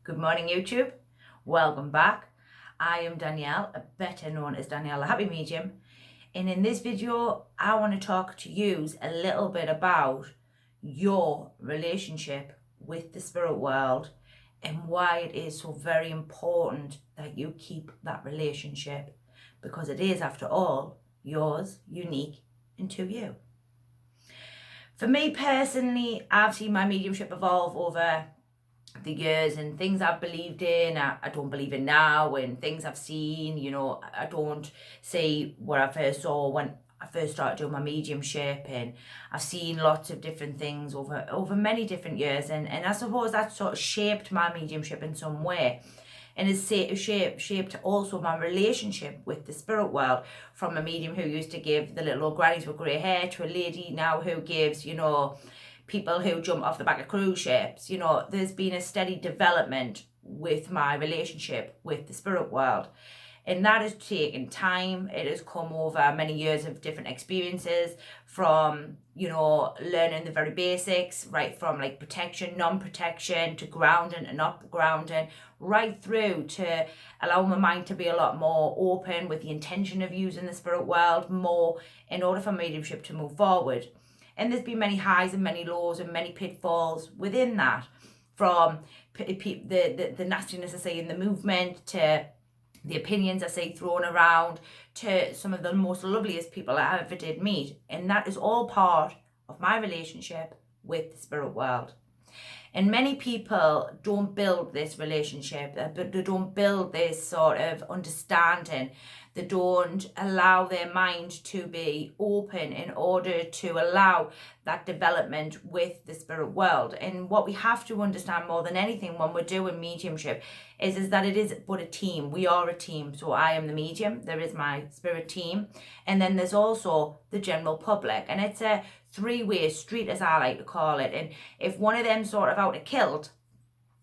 Good morning, YouTube. Welcome back. I am Danielle, better known as Danielle, the Happy Medium. And in this video, I want to talk to you a little bit about your relationship with the spirit world and why it is so very important that you keep that relationship, because it is, after all, yours, unique, and to you. For me personally, I've seen my mediumship evolve over the years, and things I've believed in I don't believe in now, and things I've seen, I don't see what I first saw when I first started doing my mediumship, and I've seen lots of different things over many different years, and I suppose that sort of shaped my mediumship in some way, and has shaped also my relationship with the spirit world, from a medium who used to give the little old grannies with grey hair to a lady now who gives, people who jump off the back of cruise ships. There's been a steady development with my relationship with the spirit world. And that has taken time. It has come over many years of different experiences, from, learning the very basics, right from like protection, non-protection, to grounding and not grounding, right through to allow my mind to be a lot more open with the intention of using the spirit world more in order for mediumship to move forward. And there's been many highs and many lows and many pitfalls within that, from the nastiness I say in the movement, to the opinions I say thrown around, to some of the most loveliest people I ever did meet. And that is all part of my relationship with the spirit world. And many people don't build this relationship, they don't build this sort of understanding. They don't allow their mind to be open in order to allow that development with the spirit world. And what we have to understand more than anything when we're doing mediumship is that it is but a team. We are a team. So I am the medium, there is my spirit team, and then there's also the general public. And it's a three-way street, as I like to call it. And if one of them sort of out of kilt,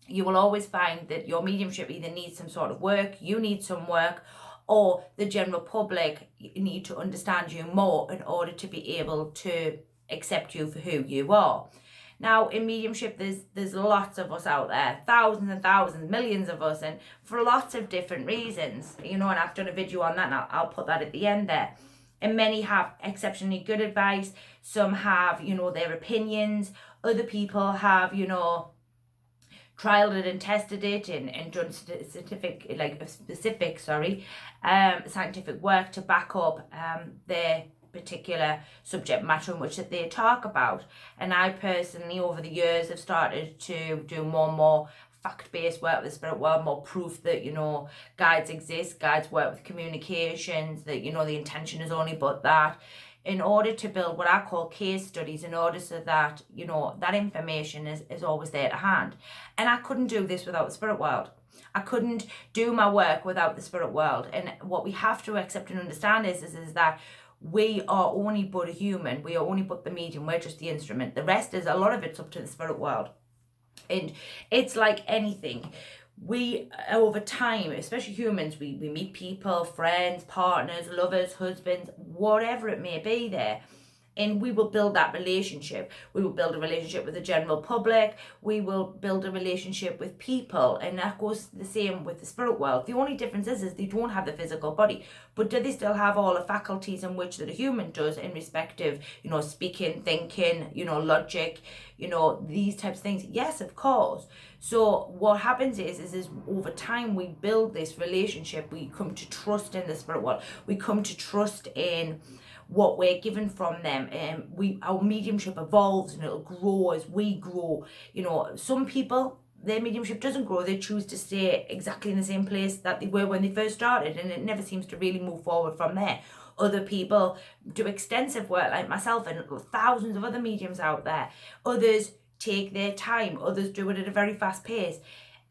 you will always find that your mediumship either needs some sort of work, you need some work, or the general public need to understand you more in order to be able to accept you for who you are. Now, in mediumship, there's lots of us out there, thousands and thousands, millions of us, and for lots of different reasons, and I've done a video on that, and I'll put that at the end there. And many have exceptionally good advice. Some have, their opinions. Other people have, trialed it and tested it and done specific scientific work to back up their particular subject matter in which that they talk about. And I personally, over the years, have started to do more and more fact-based work with the spirit world, more proof that, guides exist, guides work with communications, that, the intention is only but that, in order to build what I call case studies, in order so that, that information is always there to hand. And I couldn't do this without the spirit world. I couldn't do my work without the spirit world. And what we have to accept and understand is that we are only but a human. We are only but the medium. We're just the instrument. The rest is, a lot of it's up to the spirit world. And it's like anything. We, over time, especially humans, we meet people, friends, partners, lovers, husbands, whatever it may be there. And we will build that relationship. We will build a relationship with the general public. We will build a relationship with people. And that goes the same with the spirit world. The only difference is they don't have the physical body. But do they still have all the faculties in which that a human does, in respect of, speaking, thinking, logic, these types of things? Yes, of course. So what happens is over time we build this relationship. We come to trust in the spirit world. We come to trust in what we're given from them, and our mediumship evolves and it'll grow as we grow. Some people, their mediumship doesn't grow. They choose to stay exactly in the same place that they were when they first started, and it never seems to really move forward from there. Other people do extensive work, like myself and thousands of other mediums out there. Others take their time. Others do it at a very fast pace.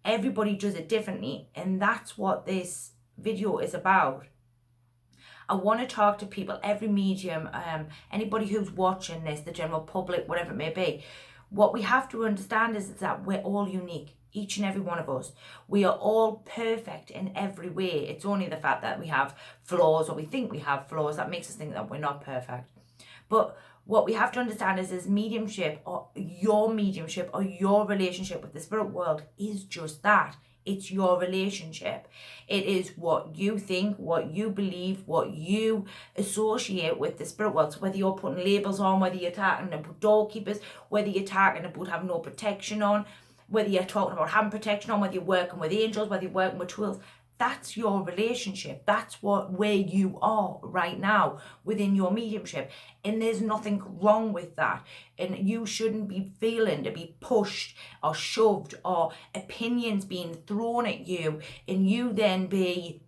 Everybody does it differently, and that's what this video is about. I want to talk to people, every medium, anybody who's watching this, the general public, whatever it may be. What we have to understand is that we're all unique, each and every one of us. We are all perfect in every way. It's only the fact that we have flaws, or we think we have flaws, that makes us think that we're not perfect. But what we have to understand is mediumship, or your relationship with the spirit world is just that. It's your relationship. It is what you think, what you believe, what you associate with the spirit world. So whether you're putting labels on, whether you're talking about doorkeepers, whether you're talking about having no protection on, whether you're talking about having protection on, whether you're working with angels, whether you're working with tools, that's your relationship. That's where you are right now within your mediumship. And there's nothing wrong with that. And you shouldn't be feeling to be pushed or shoved or opinions being thrown at you, and you then be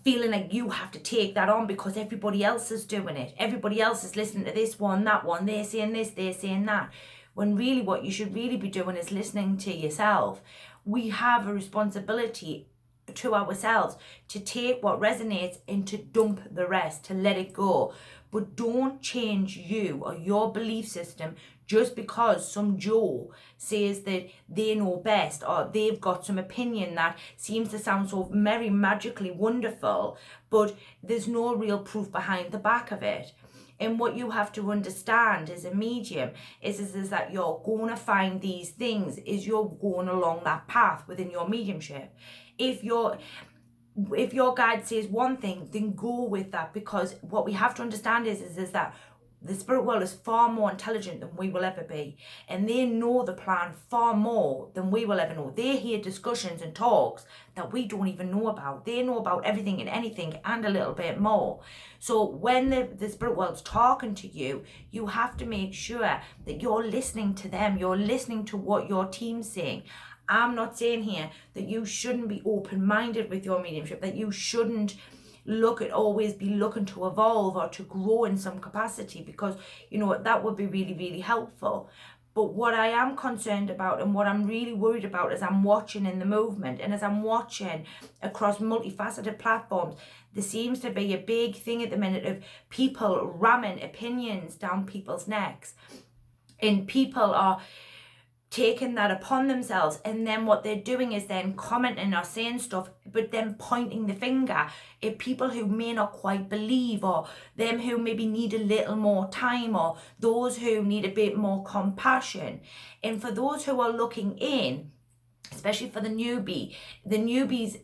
feeling like you have to take that on because everybody else is doing it. Everybody else is listening to this one, that one. They're saying this, they're saying that. When really what you should really be doing is listening to yourself. We have a responsibility to ourselves to take what resonates and to dump the rest, to let it go. But don't change you or your belief system just because some Joe says that they know best, or they've got some opinion that seems to sound so very magically wonderful, but there's no real proof behind the back of it. And what you have to understand as a medium is that you're going to find these things as you're going along that path within your mediumship. If your guide says one thing, then go with that, because what we have to understand is that the spirit world is far more intelligent than we will ever be, and they know the plan far more than we will ever know. They hear discussions and talks that we don't even know about. They know about everything and anything and a little bit more. So when the spirit world's talking to you, you have to make sure that you're listening to them. You're listening to what your team's saying. I'm not saying here that you shouldn't be open-minded with your mediumship, that you shouldn't always be looking to evolve or to grow in some capacity, because that would be really, really helpful. But what I am concerned about and what I'm really worried about as I'm watching in the movement and as I'm watching across multifaceted platforms, there seems to be a big thing at the minute of people ramming opinions down people's necks, and people are taking that upon themselves, and then what they're doing is then commenting or saying stuff, but then pointing the finger at people who may not quite believe, or them who maybe need a little more time, or those who need a bit more compassion. And for those who are looking in, especially for the newbie's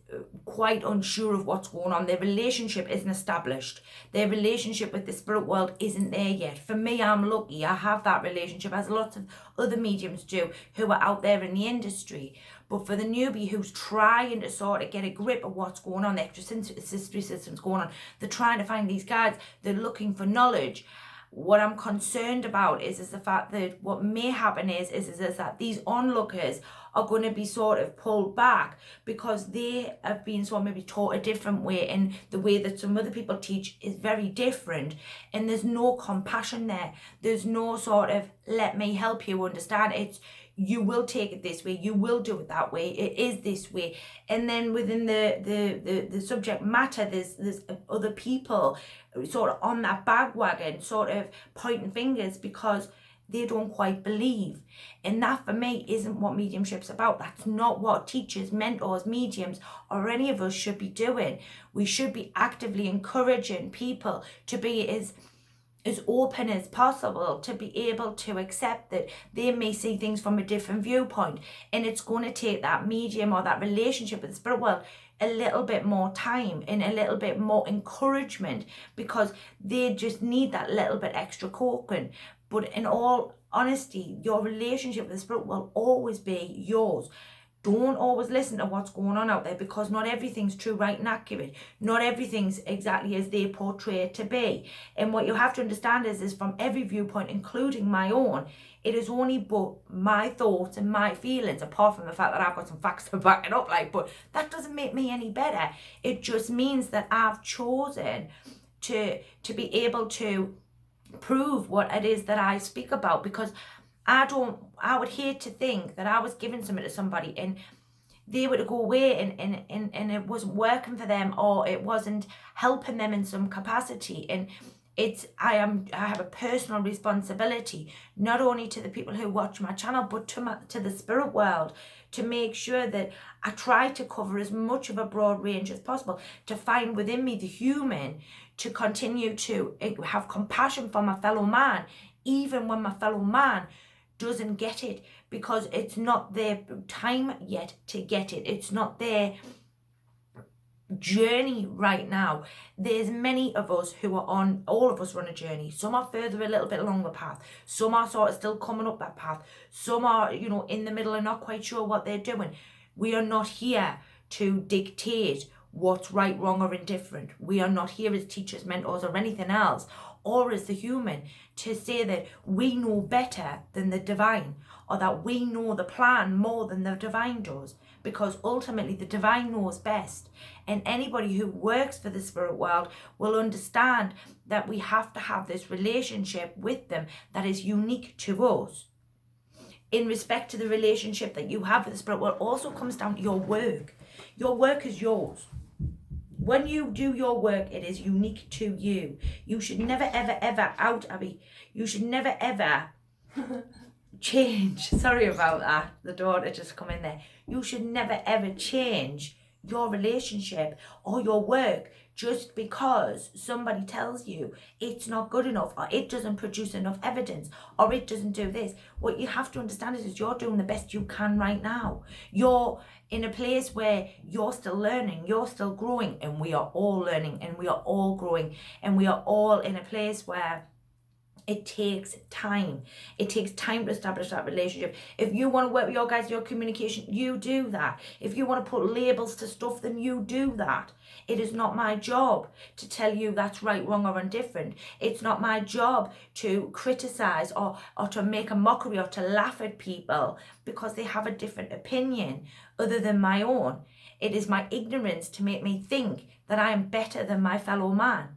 quite unsure of what's going on. Their relationship isn't established. Their relationship with the spirit world isn't there yet. For me, I'm lucky. I have that relationship, as lots of other mediums do who are out there in the industry. But for the newbie who's trying to sort of get a grip of what's going on, the extrasensory system's going on, they're trying to find these guides, they're looking for knowledge. What I'm concerned about is the fact that what may happen is that these onlookers are going to be sort of pulled back because they have been sort of maybe taught a different way, and the way that some other people teach is very different, and there's no compassion there. There's no sort of let me help you understand. It's you will take it this way, you will do it that way, it is this way. And then within the subject matter, there's other people sort of on that bandwagon, sort of pointing fingers because they don't quite believe. And that for me isn't what mediumship's about. That's not what teachers, mentors, mediums, or any of us should be doing. We should be actively encouraging people to be as open as possible, to be able to accept that they may see things from a different viewpoint. And it's going to take that medium or that relationship with the spirit world a little bit more time and a little bit more encouragement, because they just need that little bit extra coaxing. But in all honesty, your relationship with the spirit will always be yours. Don't always listen to what's going on out there, because not everything's true, right, and accurate. Not everything's exactly as they portray it to be. And what you have to understand is from every viewpoint, including my own, it is only but my thoughts and my feelings, apart from the fact that I've got some facts to back it up, but that doesn't make me any better. It just means that I've chosen to be able to prove what it is that I speak about, because I would hate to think that I was giving something to somebody and they were to go away and it wasn't working for them, or it wasn't helping them in some capacity. And I have a personal responsibility, not only to the people who watch my channel, but to the spirit world, to make sure that I try to cover as much of a broad range as possible, to find within me the human, to continue to have compassion for my fellow man, even when my fellow man doesn't get it, because it's not their time yet to get it. It's not their journey right now. There's many of us who are on, all of us are on a journey. Some are further a little bit along the path. Some are sort of still coming up that path. Some are, you know, in the middle and not quite sure what they're doing. We are not here to dictate what's right, wrong, or indifferent. We are not here as teachers, mentors, or anything else, or as the human, to say that we know better than the divine, or that we know the plan more than the divine does, because ultimately the divine knows best. And anybody who works for the spirit world will understand that we have to have this relationship with them that is unique to us. In respect to the relationship that you have with the spirit world also comes down to your work. Your work is yours. When you do your work, it is unique to you. You should never, ever, ever you should never, ever change. Sorry about that. The daughter just come in there. You should never, ever change your relationship or your work just because somebody tells you it's not good enough, or it doesn't produce enough evidence, or it doesn't do this. What you have to understand is you're doing the best you can right now. You're in a place where you're still learning, you're still growing, and we are all learning, and we are all growing, and we are all in a place where it takes time. It takes time to establish that relationship. If you want to work with your guys, your communication, you do that. If you want to put labels to stuff, then you do that. It is not my job to tell you that's right, wrong, or indifferent. It's not my job to criticize or to make a mockery or to laugh at people because they have a different opinion other than my own. It is my ignorance to make me think that I am better than my fellow man.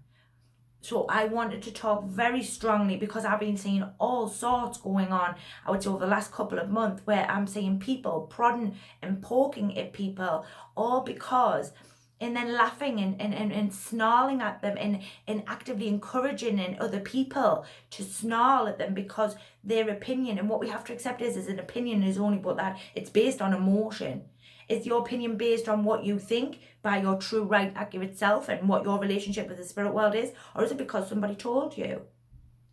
So I wanted to talk very strongly because I've been seeing all sorts going on, I would say, over the last couple of months, where I'm seeing people prodding and poking at people, all because, and then laughing and snarling at them and actively encouraging in other people to snarl at them because their opinion, and what we have to accept is an opinion is only but that it's based on emotion. Is your opinion based on what you think by your true, right, accurate self and what your relationship with the spirit world is? Or is it because somebody told you?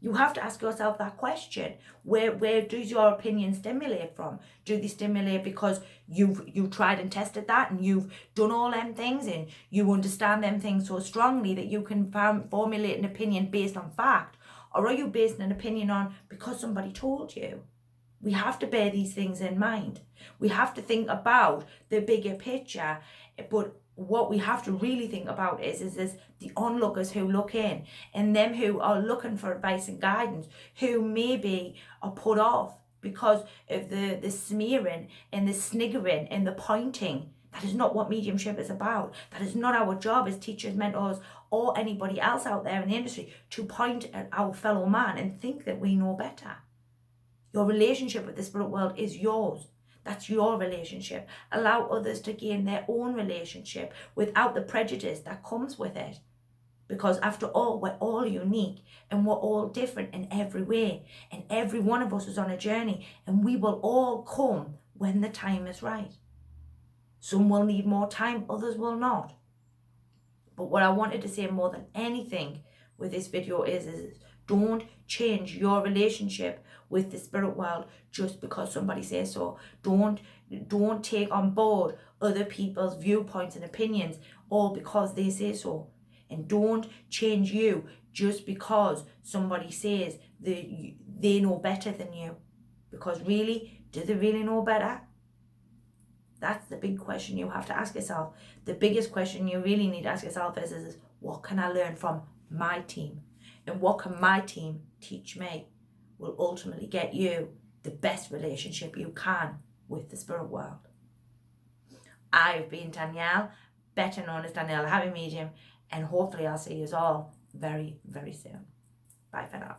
You have to ask yourself that question. Where does your opinion stimulate from? Do they stimulate because you've tried and tested that and you've done all them things and you understand them things so strongly that you can formulate an opinion based on fact? Or are you basing an opinion on because somebody told you? We have to bear these things in mind. We have to think about the bigger picture, but what we have to really think about is the onlookers who look in, and them who are looking for advice and guidance, who maybe are put off because of the smearing and the sniggering and the pointing. That is not what mediumship is about. That is not our job as teachers, mentors, or anybody else out there in the industry to point at our fellow man and think that we know better. Your relationship with the spirit world is yours. That's your relationship. Allow others to gain their own relationship without the prejudice that comes with it. Because after all, we're all unique and we're all different in every way. And every one of us is on a journey, and we will all come when the time is right. Some will need more time, others will not. But what I wanted to say more than anything with this video is don't change your relationship with the spirit world just because somebody says so. Don't take on board other people's viewpoints and opinions all because they say so. And don't change you just because somebody says they know better than you. Because really, do they really know better? That's the big question you have to ask yourself. The biggest question you really need to ask yourself is what can I learn from my team? And what can my team teach me will ultimately get you the best relationship you can with the spirit world. I've been Danielle, better known as Danielle, Happy Medium, and hopefully I'll see you all very, very soon. Bye for now.